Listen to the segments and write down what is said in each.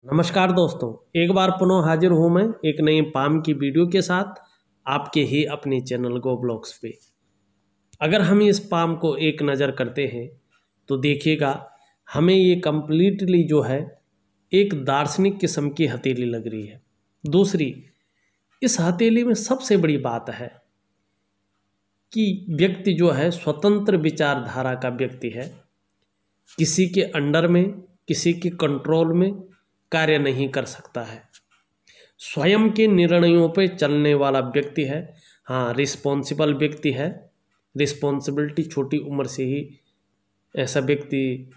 नमस्कार दोस्तों, एक बार पुनः हाजिर हूँ मैं एक नई पाम की वीडियो के साथ आपके ही अपने चैनल गो ब्लॉग्स पे। अगर हम इस पाम को एक नज़र करते हैं तो देखिएगा हमें ये कम्प्लीटली जो है एक दार्शनिक किस्म की हथेली लग रही है। दूसरी, इस हथेली में सबसे बड़ी बात है कि व्यक्ति जो है स्वतंत्र विचारधारा का व्यक्ति है, किसी के अंडर में, किसी के कंट्रोल में कार्य नहीं कर सकता है, स्वयं के निर्णयों पे चलने वाला व्यक्ति है। हाँ, रिस्पॉन्सिबल व्यक्ति है, रिस्पॉन्सिबिलिटी छोटी उम्र से ही ऐसा व्यक्ति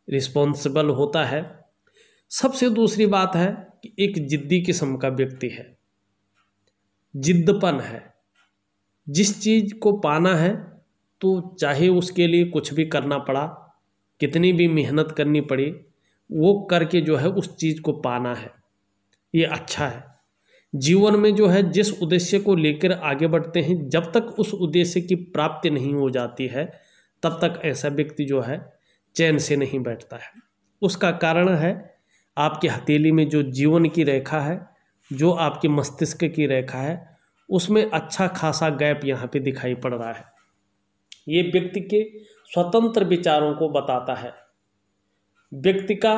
रिस्पॉन्सिबल होता है। सबसे दूसरी बात है कि एक जिद्दी किस्म का व्यक्ति है, जिद्दपन है। जिस चीज़ को पाना है तो चाहे उसके लिए कुछ भी करना पड़ा, कितनी भी मेहनत करनी पड़ी, वो करके जो है उस चीज़ को पाना है, ये अच्छा है। जीवन में जो है जिस उद्देश्य को लेकर आगे बढ़ते हैं, जब तक उस उद्देश्य की प्राप्ति नहीं हो जाती है तब तक ऐसा व्यक्ति जो है चैन से नहीं बैठता है। उसका कारण है आपकी हथेली में जो जीवन की रेखा है, जो आपके मस्तिष्क की रेखा है, उसमें अच्छा खासा गैप यहाँ पे दिखाई पड़ रहा है। ये व्यक्ति के स्वतंत्र विचारों को बताता है। व्यक्ति का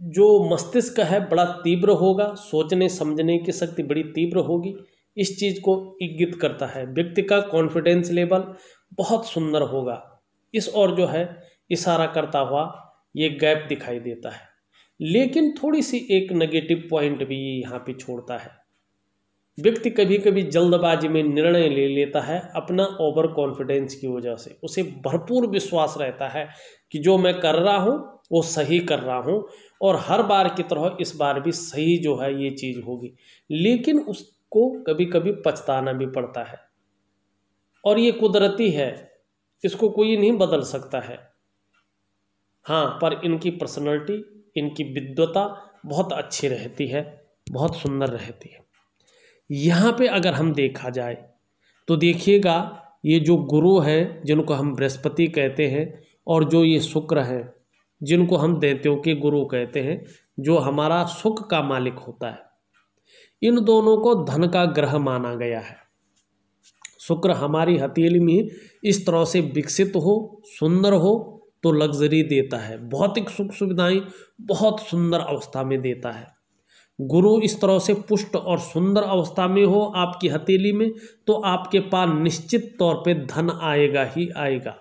जो मस्तिष्क है बड़ा तीव्र होगा, सोचने समझने की शक्ति बड़ी तीव्र होगी, इस चीज़ को इंगित करता है। व्यक्ति का कॉन्फिडेंस लेवल बहुत सुंदर होगा, इस ओर जो है इशारा करता हुआ ये गैप दिखाई देता है। लेकिन थोड़ी सी एक नेगेटिव पॉइंट भी यहाँ पे छोड़ता है। व्यक्ति कभी कभी जल्दबाजी में निर्णय ले लेता है, अपना ओवर कॉन्फिडेंस की वजह से। उसे भरपूर विश्वास रहता है कि जो मैं कर रहा हूँ वो सही कर रहा हूँ और हर बार की तरह इस बार भी सही जो है ये चीज़ होगी, लेकिन उसको कभी कभी पछताना भी पड़ता है। और ये कुदरती है, इसको कोई नहीं बदल सकता है। हाँ, पर इनकी पर्सनैलिटी, इनकी विद्वता बहुत अच्छी रहती है, बहुत सुंदर रहती है। यहाँ पे अगर हम देखा जाए तो देखिएगा ये जो गुरु हैं जिनको हम बृहस्पति कहते हैं, और जो ये शुक्र हैं जिनको हम दैत्यों के गुरु कहते हैं, जो हमारा सुख का मालिक होता है, इन दोनों को धन का ग्रह माना गया है। शुक्र हमारी हथेली में इस तरह से विकसित हो, सुंदर हो तो लग्जरी देता है, भौतिक सुख सुविधाएं बहुत सुंदर अवस्था में देता है। गुरु इस तरह से पुष्ट और सुंदर अवस्था में हो आपकी हथेली में तो आपके पास निश्चित तौर पे धन आएगा ही आएगा।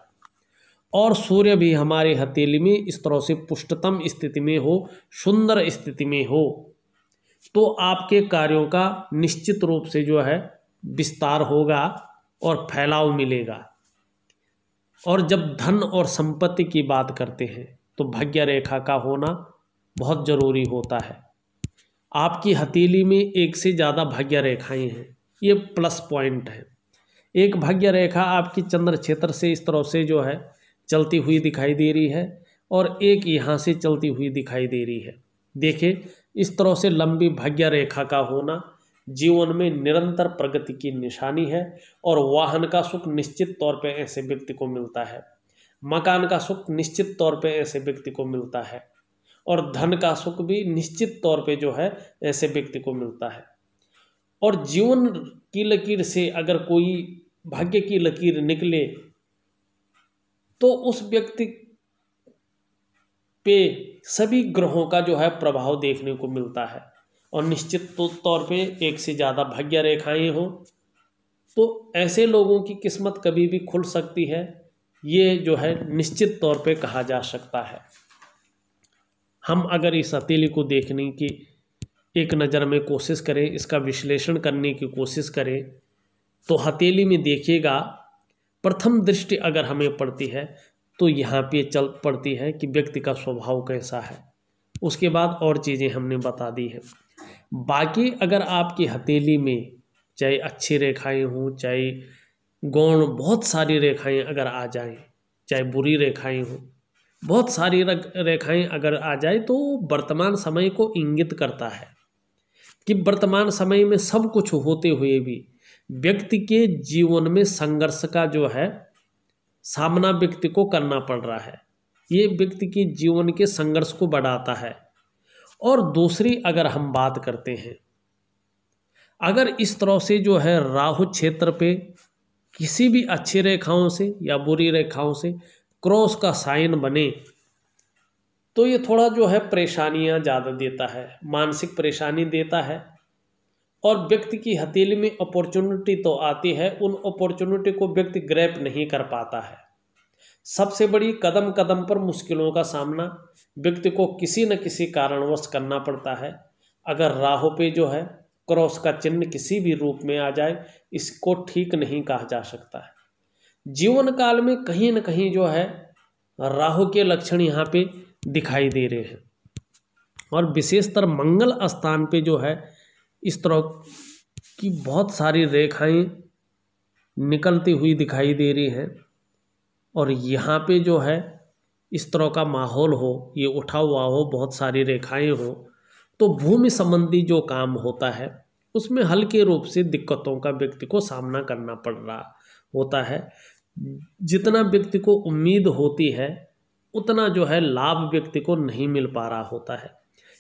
और सूर्य भी हमारे हथेली में इस तरह से पुष्टतम स्थिति में हो, सुंदर स्थिति में हो, तो आपके कार्यों का निश्चित रूप से जो है विस्तार होगा और फैलाव मिलेगा। और जब धन और संपत्ति की बात करते हैं तो भाग्य रेखा का होना बहुत ज़रूरी होता है। आपकी हथेली में एक से ज़्यादा भाग्य रेखाएं हैं, ये प्लस पॉइंट है। एक भाग्य रेखा आपकी चंद्र क्षेत्र से इस तरह से जो है चलती हुई दिखाई दे रही है और एक यहाँ से चलती हुई दिखाई दे रही है। देखिए, इस तरह से लंबी भाग्य रेखा का होना जीवन में निरंतर प्रगति की निशानी है। और वाहन का सुख निश्चित तौर पे ऐसे व्यक्ति को मिलता है, मकान का सुख निश्चित तौर पे ऐसे व्यक्ति को मिलता है, और धन का सुख भी निश्चित तौर पे जो है ऐसे व्यक्ति को मिलता है। और जीवन की लकीर से अगर कोई भाग्य की लकीर निकले तो उस व्यक्ति पे सभी ग्रहों का जो है प्रभाव देखने को मिलता है। और निश्चित तौर पे एक से ज़्यादा भाग्य रेखाएं हो तो ऐसे लोगों की किस्मत कभी भी खुल सकती है, ये जो है निश्चित तौर पे कहा जा सकता है। हम अगर इस हथेली को देखने की एक नज़र में कोशिश करें, इसका विश्लेषण करने की कोशिश करें, तो हथेली में देखिएगा प्रथम दृष्टि अगर हमें पड़ती है तो यहाँ पे चल पड़ती है कि व्यक्ति का स्वभाव कैसा है। उसके बाद और चीज़ें हमने बता दी हैं। बाकी अगर आपकी हथेली में चाहे अच्छी रेखाएं हों, चाहे गौण बहुत सारी रेखाएं अगर आ जाएं, चाहे बुरी रेखाएं हों, बहुत सारी रेखाएं अगर आ जाए तो वर्तमान समय को इंगित करता है कि वर्तमान समय में सब कुछ होते हुए भी व्यक्ति के जीवन में संघर्ष का जो है सामना व्यक्ति को करना पड़ रहा है। ये व्यक्ति के जीवन के संघर्ष को बढ़ाता है। और दूसरी अगर हम बात करते हैं, अगर इस तरह से जो है राहु क्षेत्र पे किसी भी अच्छी रेखाओं से या बुरी रेखाओं से क्रॉस का साइन बने तो ये थोड़ा जो है परेशानियां ज़्यादा देता है, मानसिक परेशानी देता है। और व्यक्ति की हथेली में अपॉर्चुनिटी तो आती है, उन अपॉर्चुनिटी को व्यक्ति ग्रैब नहीं कर पाता है। सबसे बड़ी कदम कदम पर मुश्किलों का सामना व्यक्ति को किसी न किसी कारणवश करना पड़ता है। अगर राहु पे जो है क्रॉस का चिन्ह किसी भी रूप में आ जाए, इसको ठीक नहीं कहा जा सकता है। जीवन काल में कहीं न कहीं जो है राहु के लक्षण यहाँ पे दिखाई दे रहे हैं। और विशेषतर मंगल स्थान पे जो है इस तरह की बहुत सारी रेखाएं निकलती हुई दिखाई दे रही हैं। और यहाँ पे जो है इस तरह का माहौल हो, ये उठा हुआ हो, बहुत सारी रेखाएं हो, तो भूमि संबंधी जो काम होता है उसमें हल्के रूप से दिक्कतों का व्यक्ति को सामना करना पड़ रहा होता है। जितना व्यक्ति को उम्मीद होती है उतना जो है लाभ व्यक्ति को नहीं मिल पा रहा होता है।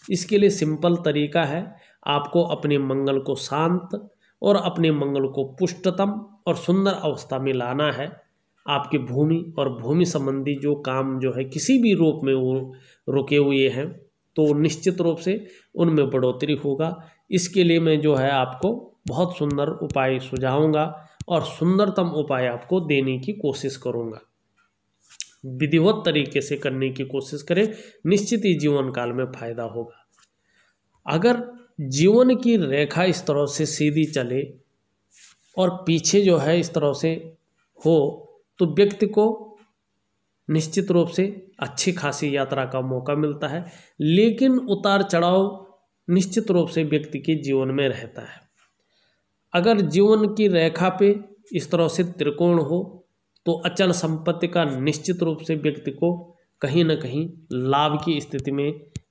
इसके लिए सिंपल तरीका है, आपको अपने मंगल को शांत और अपने मंगल को पुष्टतम और सुंदर अवस्था में लाना है। आपकी भूमि और भूमि संबंधी जो काम जो है किसी भी रूप में वो रुके हुए हैं तो निश्चित रूप से उनमें बढ़ोतरी होगा। इसके लिए मैं जो है आपको बहुत सुंदर उपाय सुझाऊंगा और सुंदरतम उपाय आपको देने की कोशिश करूंगा। विधिवत तरीके से करने की कोशिश करें, निश्चित ही जीवन काल में फायदा होगा। अगर जीवन की रेखा इस तरह से सीधी चले और पीछे जो है इस तरह से हो तो व्यक्ति को निश्चित रूप से अच्छी खासी यात्रा का मौका मिलता है, लेकिन उतार चढ़ाव निश्चित रूप से व्यक्ति के जीवन में रहता है। अगर जीवन की रेखा पे इस तरह से त्रिकोण हो तो अचल संपत्ति का निश्चित रूप से व्यक्ति को कहीं न कहीं लाभ की स्थिति में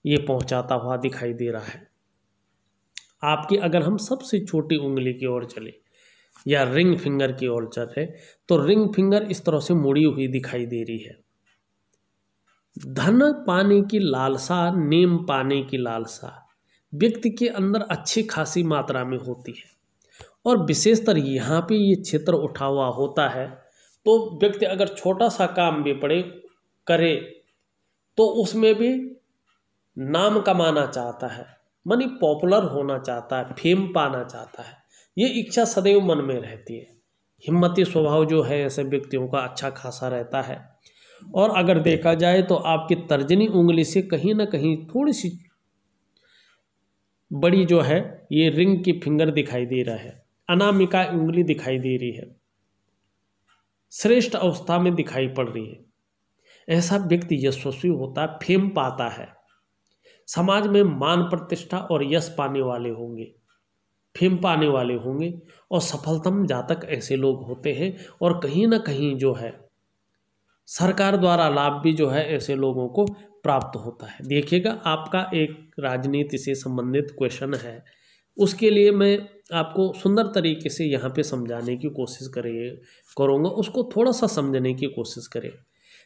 ये पहुंचाता हुआ दिखाई दे रहा है। आपकी अगर हम सबसे छोटी उंगली की ओर चले या रिंग फिंगर की ओर चले तो रिंग फिंगर इस तरह से मुड़ी हुई दिखाई दे रही है। धन पाने की लालसा, नेम पाने की लालसा व्यक्ति के अंदर अच्छी खासी मात्रा में होती है। और विशेषतर यहाँ पे ये क्षेत्र उठा हुआ होता है तो व्यक्ति अगर छोटा सा काम भी करे तो उसमें भी नाम कमाना चाहता है, मानी पॉपुलर होना चाहता है, फेम पाना चाहता है। ये इच्छा सदैव मन में रहती है। हिम्मती स्वभाव जो है ऐसे व्यक्तियों का अच्छा खासा रहता है। और अगर देखा जाए तो आपकी तर्जनी उंगली से कहीं ना कहीं थोड़ी सी बड़ी जो है ये रिंग की फिंगर दिखाई दे रहा है, अनामिका उंगली दिखाई दे रही है, श्रेष्ठ अवस्था में दिखाई पड़ रही है। ऐसा व्यक्ति यशस्वी होता है, फेम पाता है, समाज में मान प्रतिष्ठा और यश पाने वाले होंगे, फेम पाने वाले होंगे और सफलतम जातक ऐसे लोग होते हैं। और कहीं ना कहीं जो है सरकार द्वारा लाभ भी जो है ऐसे लोगों को प्राप्त होता है। देखिएगा, आपका एक राजनीति से संबंधित क्वेश्चन है, उसके लिए मैं आपको सुंदर तरीके से यहाँ पे समझाने की कोशिश करूँगा, उसको थोड़ा सा समझने की कोशिश करें।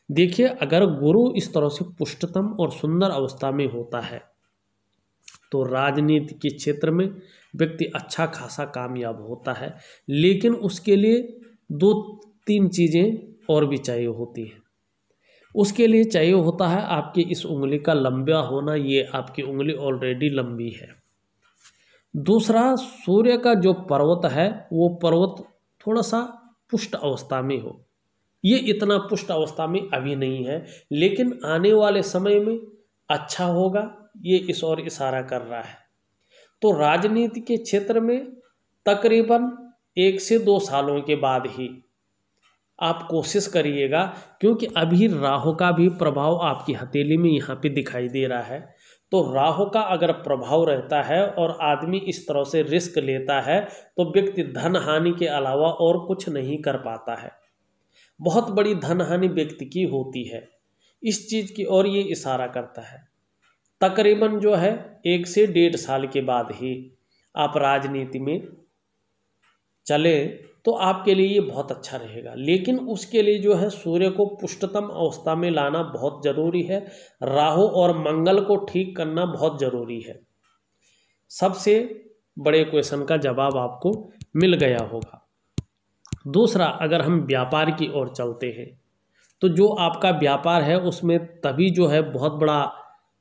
देखिए, अगर गुरु इस तरह से पुष्टतम और सुंदर अवस्था में होता है तो राजनीति के क्षेत्र में व्यक्ति अच्छा खासा कामयाब होता है, लेकिन उसके लिए 2-3 चीज़ें और भी चाहिए होती हैं। उसके लिए चाहिए होता है आपकी इस उंगली का लंबा होना, ये आपकी उंगली ऑलरेडी लंबी है। दूसरा, सूर्य का जो पर्वत है वो पर्वत थोड़ा सा पुष्ट अवस्था में हो। ये इतना पुष्ट अवस्था में अभी नहीं है, लेकिन आने वाले समय में अच्छा होगा, ये इस ओर इशारा कर रहा है। तो राजनीति के क्षेत्र में तकरीबन 1 से 2 सालों के बाद ही आप कोशिश करिएगा, क्योंकि अभी राहु का भी प्रभाव आपकी हथेली में यहाँ पे दिखाई दे रहा है। तो राहु का अगर प्रभाव रहता है और आदमी इस तरह से रिस्क लेता है तो व्यक्ति धन हानि के अलावा और कुछ नहीं कर पाता है। बहुत बड़ी धन हानि व्यक्ति की होती है, इस चीज़ की ओर ये इशारा करता है। तकरीबन जो है 1 से 1.5 साल के बाद ही आप राजनीति में चले तो आपके लिए ये बहुत अच्छा रहेगा। लेकिन उसके लिए जो है सूर्य को पुष्टतम अवस्था में लाना बहुत ज़रूरी है। राहु और मंगल को ठीक करना बहुत ज़रूरी है। सबसे बड़े क्वेश्चन का जवाब आपको मिल गया होगा। दूसरा, अगर हम व्यापार की ओर चलते हैं तो जो आपका व्यापार है उसमें तभी जो है बहुत बड़ा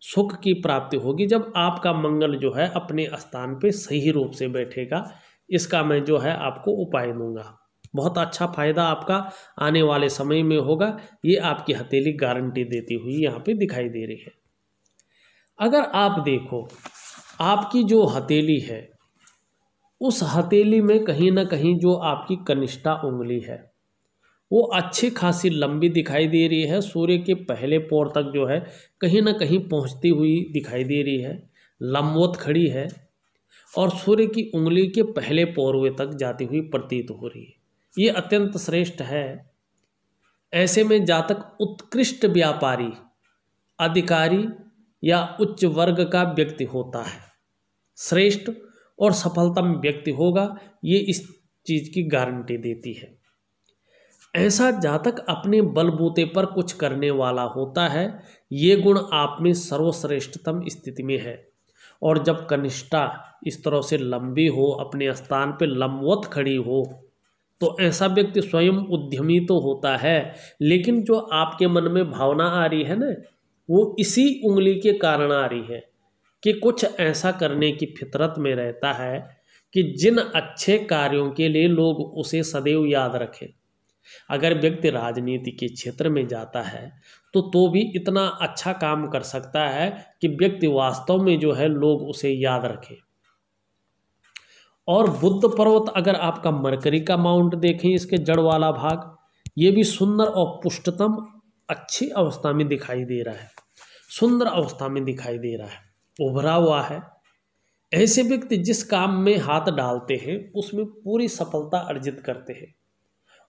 सुख की प्राप्ति होगी जब आपका मंगल जो है अपने स्थान पे सही रूप से बैठेगा। इसका मैं जो है आपको उपाय दूंगा। बहुत अच्छा फायदा आपका आने वाले समय में होगा। ये आपकी हथेली गारंटी देती हुई यहाँ पे दिखाई दे रही है। अगर आप देखो, आपकी जो हथेली है उस हथेली में कहीं ना कहीं जो आपकी कनिष्ठा उंगली है वो अच्छी खासी लंबी दिखाई दे रही है। सूर्य के पहले पोर तक जो है कहीं ना कहीं पहुंचती हुई दिखाई दे रही है, लंबवत खड़ी है और सूर्य की उंगली के पहले पोरवे तक जाती हुई प्रतीत हो रही है। ये अत्यंत श्रेष्ठ है। ऐसे में जातक उत्कृष्ट व्यापारी, अधिकारी या उच्च वर्ग का व्यक्ति होता है, श्रेष्ठ और सफलतम व्यक्ति होगा। ये इस चीज़ की गारंटी देती है। ऐसा जातक अपने बलबूते पर कुछ करने वाला होता है। ये गुण आप में सर्वश्रेष्ठतम स्थिति में है। और जब कनिष्ठा इस तरह से लंबी हो, अपने स्थान पर लंबवत खड़ी हो, तो ऐसा व्यक्ति स्वयं उद्यमी तो होता है, लेकिन जो आपके मन में भावना आ रही है ना, वो इसी उंगली के कारण आ रही है कि कुछ ऐसा करने की फितरत में रहता है कि जिन अच्छे कार्यों के लिए लोग उसे सदैव याद रखें। अगर व्यक्ति राजनीति के क्षेत्र में जाता है तो भी इतना अच्छा काम कर सकता है कि व्यक्ति वास्तव में जो है लोग उसे याद रखें। और बुद्ध पर्वत, अगर आपका मरकरी का माउंट देखें, इसके जड़ वाला भाग, ये भी सुंदर और पुष्टतम अच्छी अवस्था में दिखाई दे रहा है, सुंदर अवस्था में दिखाई दे रहा है, उभरा हुआ है। ऐसे व्यक्ति जिस काम में हाथ डालते हैं उसमें पूरी सफलता अर्जित करते हैं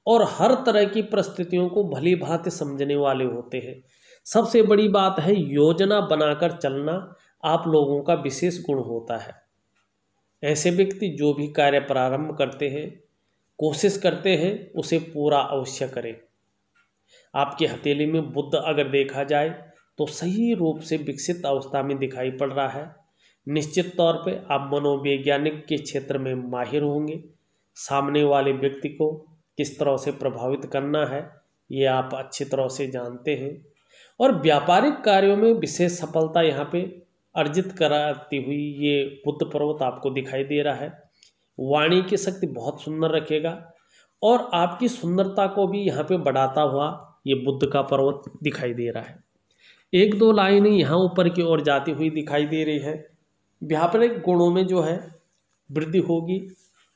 और हर तरह की परिस्थितियों को भली भांति समझने वाले होते हैं। सबसे बड़ी बात है, योजना बनाकर चलना आप लोगों का विशेष गुण होता है। ऐसे व्यक्ति जो भी कार्य प्रारंभ करते हैं, कोशिश करते हैं उसे पूरा अवश्य करें। आपकी हथेली में बुध अगर देखा जाए तो सही रूप से विकसित अवस्था में दिखाई पड़ रहा है। निश्चित तौर पे आप मनोवैज्ञानिक के क्षेत्र में माहिर होंगे। सामने वाले व्यक्ति को किस तरह से प्रभावित करना है ये आप अच्छी तरह से जानते हैं और व्यापारिक कार्यों में विशेष सफलता यहाँ पे अर्जित कराती हुई ये बुध पर्वत आपको दिखाई दे रहा है। वाणी की शक्ति बहुत सुंदर रखेगा और आपकी सुंदरता को भी यहाँ पे बढ़ाता हुआ ये बुध का पर्वत दिखाई दे रहा है। एक दो लाइनें यहाँ ऊपर की ओर जाती हुई दिखाई दे रही है। व्यापारिक गुणों में जो है वृद्धि होगी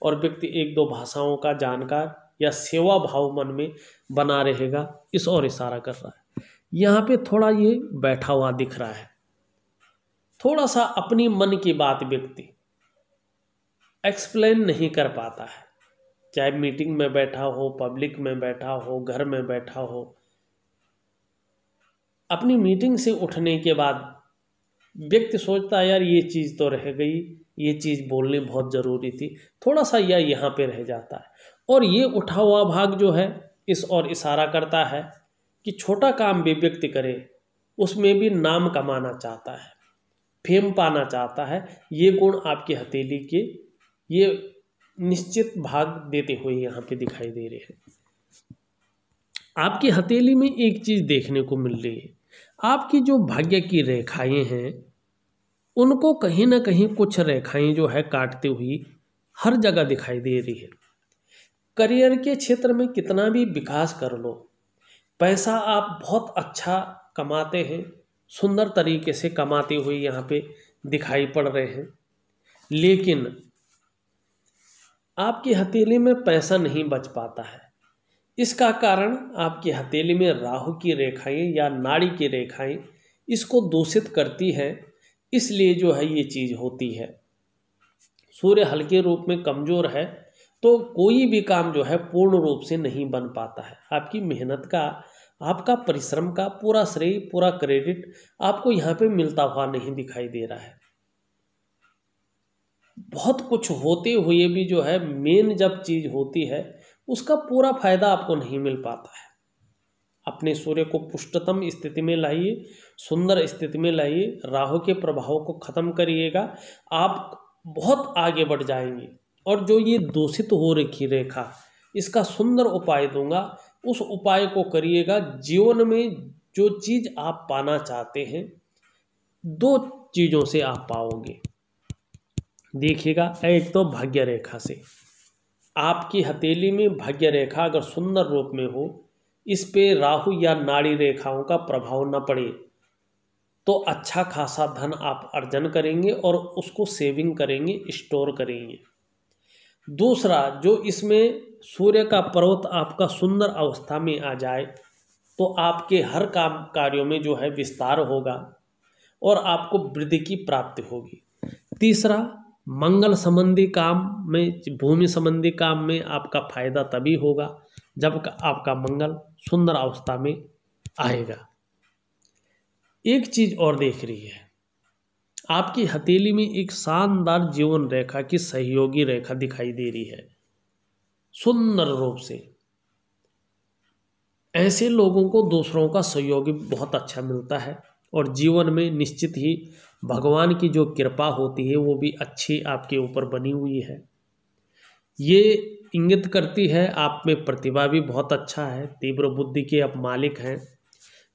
और व्यक्ति एक दो भाषाओं का जानकार या सेवा भाव मन में बना रहेगा, इस ओर इशारा कर रहा है। यहाँ पे थोड़ा ये बैठा हुआ दिख रहा है, थोड़ा सा अपनी मन की बात व्यक्ति एक्सप्लेन नहीं कर पाता है। चाहे मीटिंग में बैठा हो, पब्लिक में बैठा हो, घर में बैठा हो, अपनी मीटिंग से उठने के बाद व्यक्ति सोचता है यार ये चीज़ तो रह गई, ये चीज़ बोलनी बहुत ज़रूरी थी, थोड़ा सा यह यहाँ पे रह जाता है। और ये उठा हुआ भाग जो है इस ओर इशारा करता है कि छोटा काम भी व्यक्ति करे, उसमें भी नाम कमाना चाहता है, फेम पाना चाहता है। ये गुण आपकी हथेली के ये निश्चित भाग देते हुए यहाँ पे दिखाई दे रहे हैं। आपकी हथेली में एक चीज़ देखने को मिल रही है, आपकी जो भाग्य की रेखाएं हैं उनको कहीं ना कहीं कुछ रेखाएं जो है काटती हुई हर जगह दिखाई दे रही है। करियर के क्षेत्र में कितना भी विकास कर लो, पैसा आप बहुत अच्छा कमाते हैं, सुंदर तरीके से कमाते हुए यहाँ पे दिखाई पड़ रहे हैं, लेकिन आपकी हथेली में पैसा नहीं बच पाता है। इसका कारण आपकी हथेली में राहु की रेखाएं या नाड़ी की रेखाएं इसको दूषित करती है, इसलिए जो है ये चीज़ होती है। सूर्य हल्के रूप में कमज़ोर है तो कोई भी काम जो है पूर्ण रूप से नहीं बन पाता है। आपकी मेहनत का, आपका परिश्रम का पूरा श्रेय, पूरा क्रेडिट आपको यहाँ पे मिलता हुआ नहीं दिखाई दे रहा है। बहुत कुछ होते हुए भी जो है मेन जब चीज़ होती है उसका पूरा फायदा आपको नहीं मिल पाता है। अपने सूर्य को पुष्टतम स्थिति में लाइए, सुंदर स्थिति में लाइए, राहु के प्रभाव को खत्म करिएगा, आप बहुत आगे बढ़ जाएंगे। और जो ये दूषित हो रखी रेखा, इसका सुंदर उपाय दूंगा, उस उपाय को करिएगा। जीवन में जो चीज़ आप पाना चाहते हैं, 2 चीज़ों से आप पाओगे। देखिएगा, एक तो भाग्य रेखा से, आपकी हथेली में भाग्य रेखा अगर सुंदर रूप में हो, इस पे राहु या नाड़ी रेखाओं का प्रभाव न पड़े, तो अच्छा खासा धन आप अर्जन करेंगे और उसको सेविंग करेंगे, स्टोर करेंगे। दूसरा, जो इसमें सूर्य का पर्वत आपका सुंदर अवस्था में आ जाए, तो आपके हर काम कार्यों में जो है विस्तार होगा और आपको वृद्धि की प्राप्ति होगी। तीसरा, मंगल संबंधी काम में, भूमि संबंधी काम में आपका फायदा तभी होगा जब आपका मंगल सुंदर अवस्था में आएगा। एक चीज और देख रही है, आपकी हथेली में एक शानदार जीवन रेखा की सहयोगी रेखा दिखाई दे रही है सुंदर रूप से। ऐसे लोगों को दूसरों का सहयोगी बहुत अच्छा मिलता है और जीवन में निश्चित ही भगवान की जो कृपा होती है वो भी अच्छी आपके ऊपर बनी हुई है। ये इंगित करती है आप में प्रतिभा भी बहुत अच्छा है, तीव्र बुद्धि के आप मालिक हैं,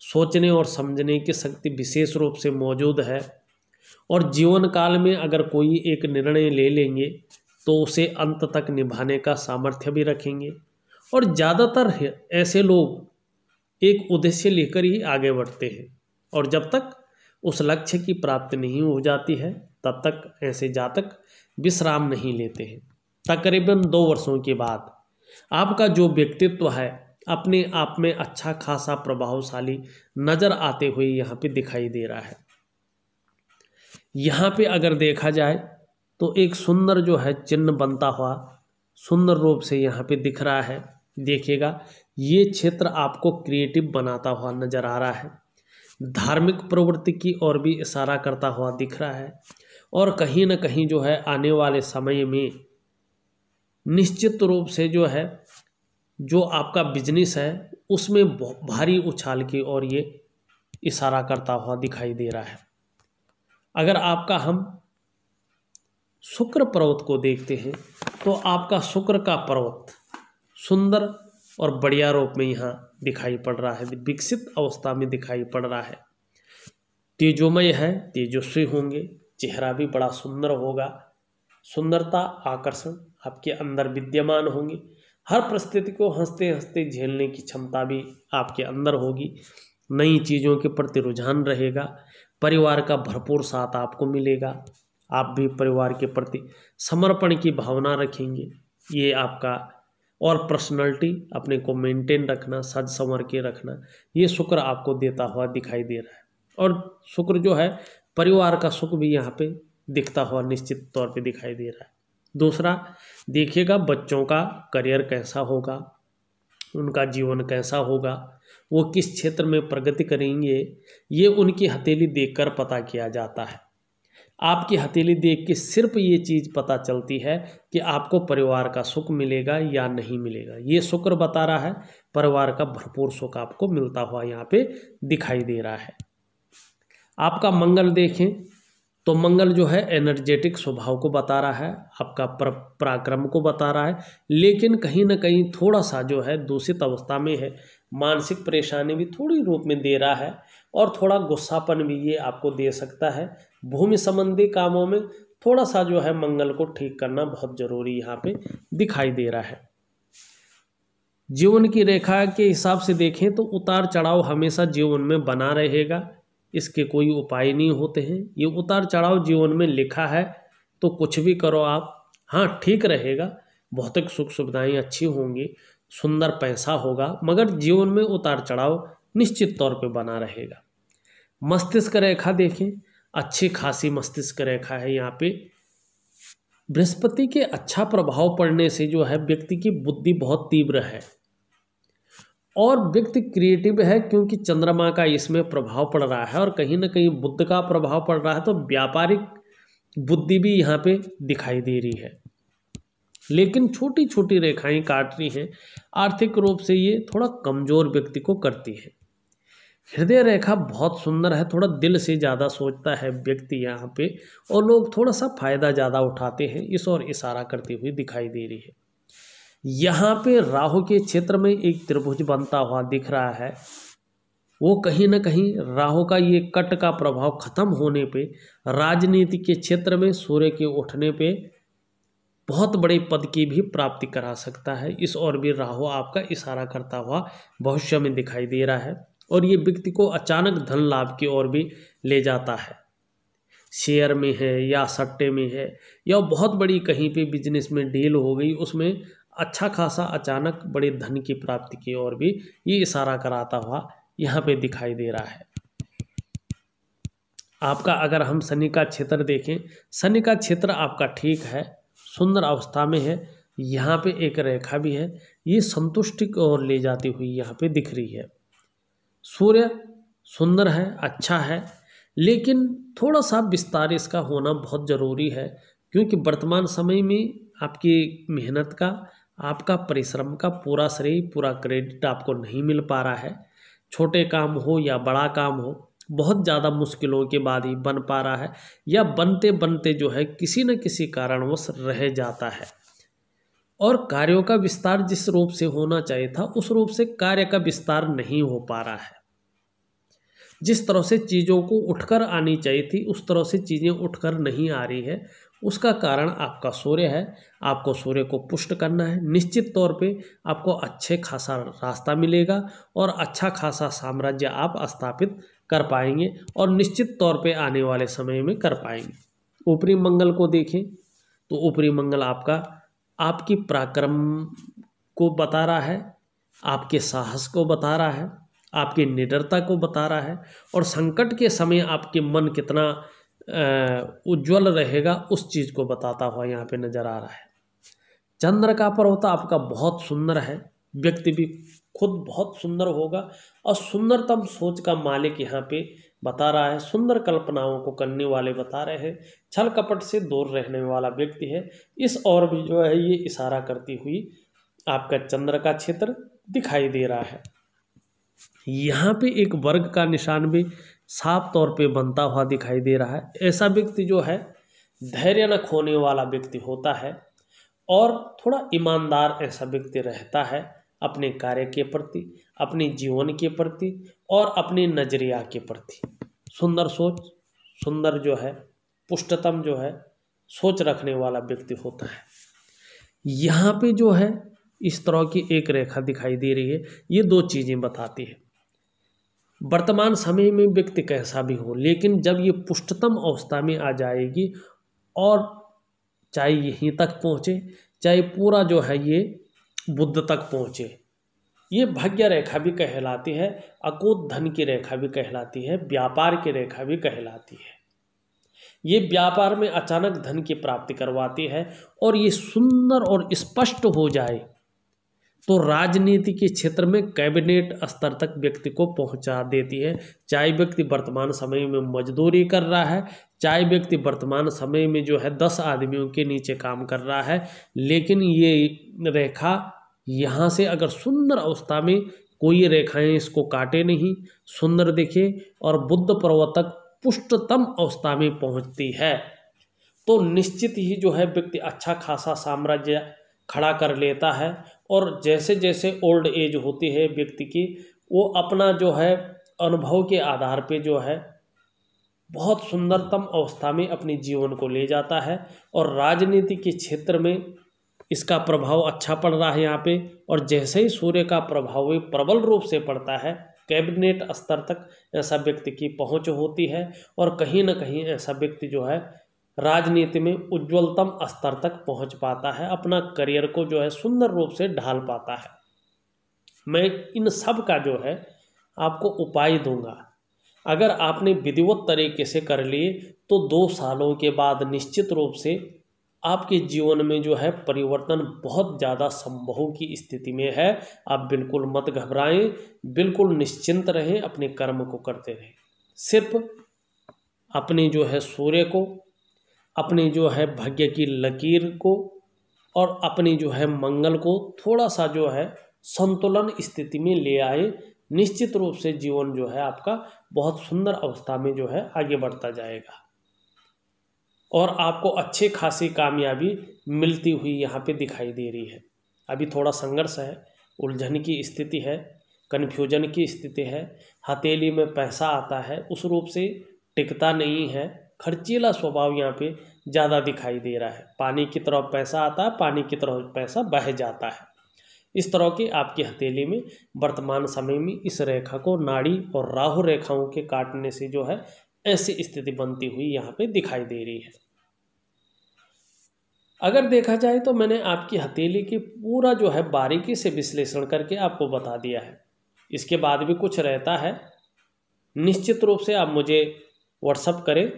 सोचने और समझने की शक्ति विशेष रूप से मौजूद है और जीवन काल में अगर कोई एक निर्णय ले लेंगे तो उसे अंत तक निभाने का सामर्थ्य भी रखेंगे। और ज़्यादातर ऐसे लोग एक उद्देश्य लेकर ही आगे बढ़ते हैं और जब तक उस लक्ष्य की प्राप्ति नहीं हो जाती है तब तक ऐसे जातक विश्राम नहीं लेते हैं। तकरीबन 2 वर्षों के बाद आपका जो व्यक्तित्व है अपने आप में अच्छा खासा प्रभावशाली नजर आते हुए यहाँ पे दिखाई दे रहा है। यहाँ पे अगर देखा जाए तो एक सुंदर जो है चिन्ह बनता हुआ सुंदर रूप से यहाँ पे दिख रहा है। देखिएगा, ये क्षेत्र आपको क्रिएटिव बनाता हुआ नजर आ रहा है, धार्मिक प्रवृत्ति की ओर भी इशारा करता हुआ दिख रहा है और कहीं ना कहीं जो है आने वाले समय में निश्चित रूप से जो है जो आपका बिजनेस है उसमें भारी उछाल की ओर ये इशारा करता हुआ दिखाई दे रहा है। अगर आपका हम शुक्र पर्वत को देखते हैं तो आपका शुक्र का पर्वत सुंदर और बढ़िया रूप में यहाँ दिखाई पड़ रहा है, विकसित अवस्था में दिखाई पड़ रहा है, तेजोमय है, तेजस्वी होंगे, चेहरा भी बड़ा सुंदर होगा, सुंदरता आकर्षण आपके अंदर विद्यमान होंगे, हर परिस्थिति को हंसते हंसते झेलने की क्षमता भी आपके अंदर होगी, नई चीज़ों के प्रति रुझान रहेगा, परिवार का भरपूर साथ आपको मिलेगा, आप भी परिवार के प्रति समर्पण की भावना रखेंगे। ये आपका और पर्सनालिटी अपने को मेंटेन रखना, सज संवर के रखना, ये शुक्र आपको देता हुआ दिखाई दे रहा है। और शुक्र जो है परिवार का सुख भी यहाँ पे दिखता हुआ निश्चित तौर पे दिखाई दे रहा है। दूसरा, देखिएगा बच्चों का करियर कैसा होगा, उनका जीवन कैसा होगा, वो किस क्षेत्र में प्रगति करेंगे, ये उनकी हथेली देखकर पता किया जाता है। आपकी हथेली देख के सिर्फ ये चीज़ पता चलती है कि आपको परिवार का सुख मिलेगा या नहीं मिलेगा। ये शुक्र बता रहा है परिवार का भरपूर सुख आपको मिलता हुआ यहाँ पे दिखाई दे रहा है। आपका मंगल देखें तो मंगल जो है एनर्जेटिक स्वभाव को बता रहा है, आपका पराक्रम को बता रहा है, लेकिन कहीं ना कहीं थोड़ा सा जो है दूषित अवस्था में है, मानसिक परेशानी भी थोड़ी रूप में दे रहा है और थोड़ा गुस्सापन भी ये आपको दे सकता है। भूमि संबंधी कामों में थोड़ा सा जो है मंगल को ठीक करना बहुत जरूरी यहाँ पे दिखाई दे रहा है। जीवन की रेखा के हिसाब से देखें तो उतार चढ़ाव हमेशा जीवन में बना रहेगा, इसके कोई उपाय नहीं होते हैं। ये उतार चढ़ाव जीवन में लिखा है तो कुछ भी करो आप, हाँ ठीक रहेगा, भौतिक सुख सुविधाएं अच्छी होंगी, सुंदर पैसा होगा, मगर जीवन में उतार चढ़ाव निश्चित तौर पे बना रहेगा। मस्तिष्क रेखा देखें, अच्छी खासी मस्तिष्क रेखा है यहाँ पे। बृहस्पति के अच्छा प्रभाव पड़ने से जो है व्यक्ति की बुद्धि बहुत तीव्र है और व्यक्ति क्रिएटिव है, क्योंकि चंद्रमा का इसमें प्रभाव पड़ रहा है और कहीं ना कहीं बुध का प्रभाव पड़ रहा है, तो व्यापारिक बुद्धि भी यहाँ पे दिखाई दे रही है। लेकिन छोटी छोटी रेखाएं काट रही हैं, आर्थिक रूप से ये थोड़ा कमज़ोर व्यक्ति को करती है। हृदय रेखा बहुत सुंदर है, थोड़ा दिल से ज़्यादा सोचता है व्यक्ति यहाँ पे, और लोग थोड़ा सा फायदा ज़्यादा उठाते हैं, इस ओर इशारा करती हुई दिखाई दे रही है। यहाँ पे राहु के क्षेत्र में एक त्रिभुज बनता हुआ दिख रहा है। वो कहीं ना कहीं राहु का ये कट का प्रभाव खत्म होने पे राजनीति के क्षेत्र में सूर्य के उठने पे बहुत बड़े पद की भी प्राप्ति करा सकता है। इस ओर भी राहु आपका इशारा करता हुआ भविष्य में दिखाई दे रहा है, और ये व्यक्ति को अचानक धन लाभ की ओर भी ले जाता है। शेयर में है या सट्टे में है या बहुत बड़ी कहीं पे बिजनेस में डील हो गई, उसमें अच्छा खासा अचानक बड़े धन की प्राप्ति की ओर भी ये इशारा कराता हुआ यहाँ पे दिखाई दे रहा है। आपका अगर हम शनि का क्षेत्र देखें, शनि का क्षेत्र आपका ठीक है, सुंदर अवस्था में है। यहाँ पे एक रेखा भी है, ये संतुष्टि की ओर ले जाती हुई यहाँ पे दिख रही है। सूर्य सुंदर है, अच्छा है, लेकिन थोड़ा सा विस्तार इसका होना बहुत ज़रूरी है, क्योंकि वर्तमान समय में आपकी मेहनत का, आपका परिश्रम का पूरा श्रेय, पूरा क्रेडिट आपको नहीं मिल पा रहा है। छोटे काम हो या बड़ा काम हो, बहुत ज़्यादा मुश्किलों के बाद ही बन पा रहा है, या बनते बनते जो है किसी न किसी कारणवश रह जाता है। और कार्यों का विस्तार जिस रूप से होना चाहिए था, उस रूप से कार्य का विस्तार नहीं हो पा रहा है। जिस तरह से चीज़ों को उठकर आनी चाहिए थी, उस तरह से चीज़ें उठकर नहीं आ रही है। उसका कारण आपका सूर्य है। आपको सूर्य को पुष्ट करना है। निश्चित तौर पे आपको अच्छे खासा रास्ता मिलेगा और अच्छा खासा साम्राज्य आप स्थापित कर पाएंगे, और निश्चित तौर पे आने वाले समय में कर पाएंगे। ऊपरी मंगल को देखें तो ऊपरी मंगल आपका आपकी पराक्रम को बता रहा है, आपके साहस को बता रहा है, आपकी निडरता को बता रहा है, और संकट के समय आपके मन कितना उज्ज्वल रहेगा उस चीज़ को बताता हुआ यहाँ पे नज़र आ रहा है। चंद्र का पर्वत आपका बहुत सुंदर है, व्यक्ति भी खुद बहुत सुंदर होगा, और सुंदरतम सोच का मालिक यहाँ पे बता रहा है। सुंदर कल्पनाओं को करने वाले बता रहे हैं, छल कपट से दूर रहने वाला व्यक्ति है। इस ओर भी जो है ये इशारा करती हुई आपका चंद्र का क्षेत्र दिखाई दे रहा है। यहाँ पे एक वर्ग का निशान भी साफ तौर पे बनता हुआ दिखाई दे रहा है। ऐसा व्यक्ति जो है धैर्य न खोने वाला व्यक्ति होता है, और थोड़ा ईमानदार ऐसा व्यक्ति रहता है अपने कार्य के प्रति, अपने जीवन के प्रति और अपने नजरिया के प्रति। सुंदर सोच, सुंदर जो है पुष्टतम जो है सोच रखने वाला व्यक्ति होता है। यहाँ पे जो है इस तरह की एक रेखा दिखाई दे रही है। ये दो चीज़ें बताती है, वर्तमान समय में व्यक्ति कैसा भी हो, लेकिन जब ये पुष्टतम अवस्था में आ जाएगी, और चाहे यहीं तक पहुँचे, चाहे पूरा जो है ये बुद्ध तक पहुँचे, ये भाग्य रेखा भी कहलाती है, अकूत धन की रेखा भी कहलाती है, व्यापार की रेखा भी कहलाती है। ये व्यापार में अचानक धन की प्राप्ति करवाती है, और ये सुंदर और स्पष्ट हो जाए तो राजनीति के क्षेत्र में कैबिनेट स्तर तक व्यक्ति को पहुंचा देती है। चाहे व्यक्ति वर्तमान समय में मजदूरी कर रहा है, चाहे व्यक्ति वर्तमान समय में जो है 10 आदमियों के नीचे काम कर रहा है, लेकिन ये रेखा यहाँ से अगर सुंदर अवस्था में कोई रेखाएं इसको काटे नहीं, सुंदर दिखे और बुद्ध पर्वत तक पुष्टतम अवस्था में पहुँचती है, तो निश्चित ही जो है व्यक्ति अच्छा खासा साम्राज्य खड़ा कर लेता है। और जैसे जैसे ओल्ड एज होती है व्यक्ति की, वो अपना जो है अनुभव के आधार पे जो है बहुत सुंदरतम अवस्था में अपने जीवन को ले जाता है। और राजनीति के क्षेत्र में इसका प्रभाव अच्छा पड़ रहा है यहाँ पे, और जैसे ही सूर्य का प्रभाव प्रबल रूप से पड़ता है, कैबिनेट स्तर तक ऐसा व्यक्ति की पहुँच होती है, और कहीं ना कहीं ऐसा व्यक्ति जो है राजनीति में उज्ज्वलतम स्तर तक पहुंच पाता है, अपना करियर को जो है सुंदर रूप से ढाल पाता है। मैं इन सब का जो है आपको उपाय दूंगा, अगर आपने विधिवत तरीके से कर लिए तो 2 सालों के बाद निश्चित रूप से आपके जीवन में जो है परिवर्तन बहुत ज़्यादा संभव की स्थिति में है। आप बिल्कुल मत घबराएं, बिल्कुल निश्चिंत रहें, अपने कर्म को करते रहें। सिर्फ अपने जो है सूर्य को, अपने जो है भाग्य की लकीर को और अपनी जो है मंगल को थोड़ा सा जो है संतुलन स्थिति में ले आए। निश्चित रूप से जीवन जो है आपका बहुत सुंदर अवस्था में जो है आगे बढ़ता जाएगा और आपको अच्छी खासी कामयाबी मिलती हुई यहाँ पे दिखाई दे रही है। अभी थोड़ा संघर्ष है, उलझन की स्थिति है, कन्फ्यूजन की स्थिति है, हथेली में पैसा आता है उस रूप से टिकता नहीं है, खर्चीला स्वभाव यहाँ पे ज़्यादा दिखाई दे रहा है। पानी की तरफ पैसा आता है, पानी की तरफ पैसा बह जाता है। इस तरह की आपकी हथेली में वर्तमान समय में इस रेखा को नाड़ी और राहु रेखाओं के काटने से जो है ऐसी स्थिति बनती हुई यहाँ पे दिखाई दे रही है। अगर देखा जाए तो मैंने आपकी हथेली की पूरा जो है बारीकी से विश्लेषण करके आपको बता दिया है। इसके बाद भी कुछ रहता है, निश्चित रूप से आप मुझे व्हाट्सअप करें,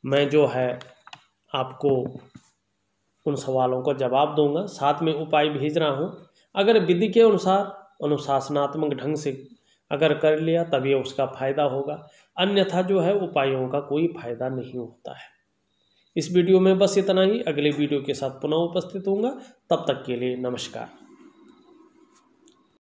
मैं जो है आपको उन सवालों का जवाब दूंगा, साथ में उपाय भेज रहा हूं। अगर विधि के अनुसार अनुशासनात्मक ढंग से अगर कर लिया तभी उसका फायदा होगा, अन्यथा जो है उपायों का कोई फायदा नहीं होता है। इस वीडियो में बस इतना ही। अगले वीडियो के साथ पुनः उपस्थित होऊंगा, तब तक के लिए नमस्कार।